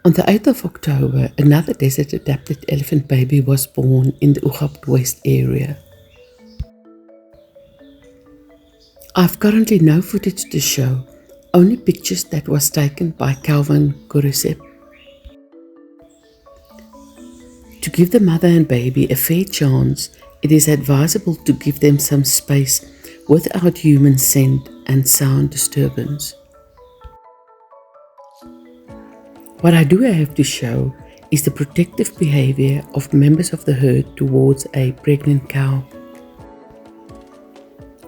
On the 8th of October, another desert-adapted elephant baby was born in the Ugab West area. I've currently no footage to show, only pictures that was taken by Kelvin Guruseb. To give the mother and baby a fair chance, it is advisable to give them some space without human scent and sound disturbance. What I do have to show is the protective behavior of members of the herd towards a pregnant cow.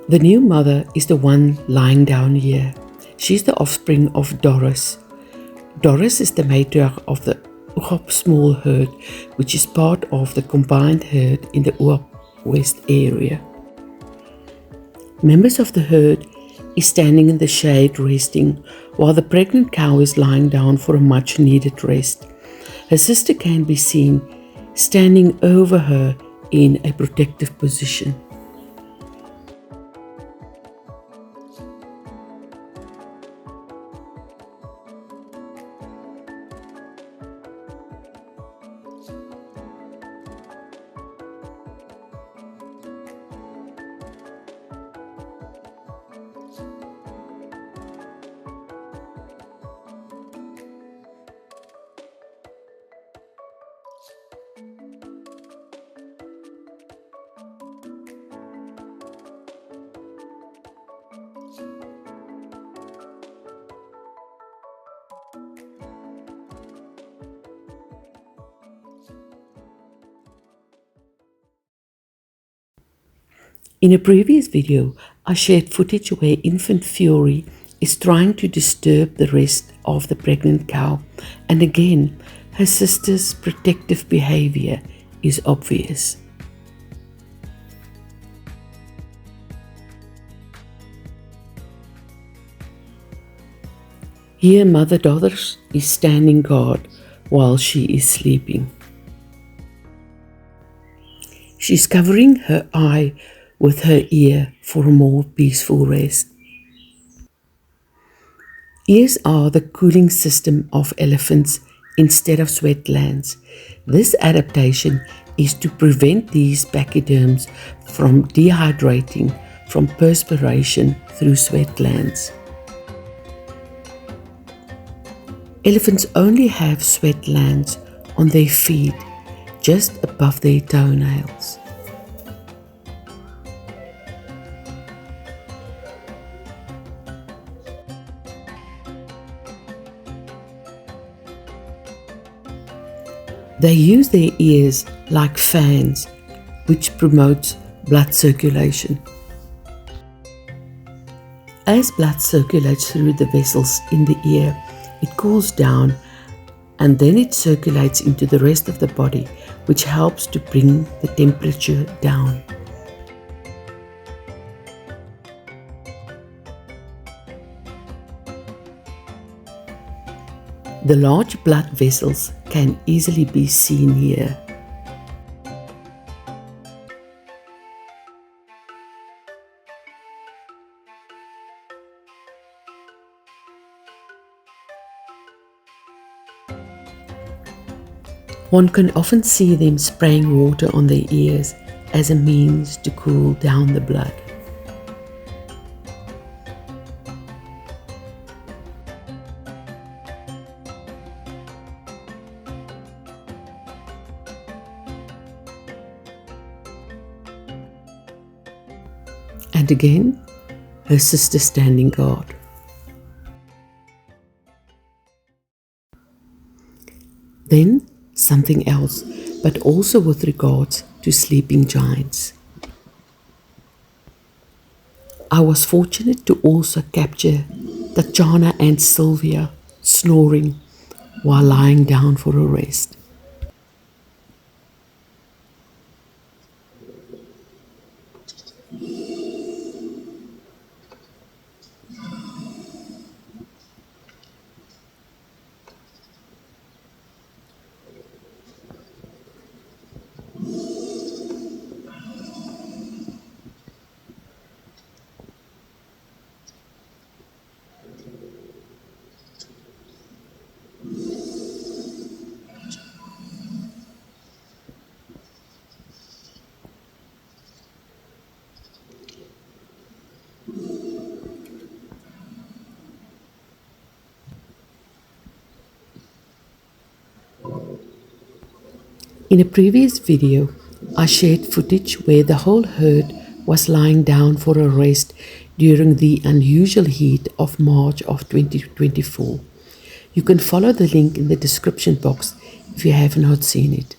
The new mother is the one lying down here. She's the offspring of Doris. Doris is the matriarch of the Ugab small herd, which is part of the combined herd in the Ugab West area. Members of the herd is standing in the shade resting, while the pregnant cow is lying down for a much needed rest. Her sister can be seen standing over her in a protective position. In a previous video, I shared footage where infant Fury is trying to disturb the rest of the pregnant cow, and again, her sister's protective behavior is obvious. Here, Mother Doris is standing guard while she is sleeping. She's covering her eye with her ear for a more peaceful rest. Ears are the cooling system of elephants instead of sweat glands. This adaptation is to prevent these pachyderms from dehydrating from perspiration through sweat glands. Elephants only have sweat glands on their feet, just above their toenails. They use their ears like fans, which promotes blood circulation. As blood circulates through the vessels in the ear, it cools down and then it circulates into the rest of the body, which helps to bring the temperature down. The large blood vessels can easily be seen here. One can often see them spraying water on their ears as a means to cool down the blood. And again, her sister standing guard. Then something else, but also with regards to sleeping giants. I was fortunate to also capture Tachana and Sylvia snoring while lying down for a rest. In a previous video, I shared footage where the whole herd was lying down for a rest during the unusual heat of March of 2024. You can follow the link in the description box if you have not seen it.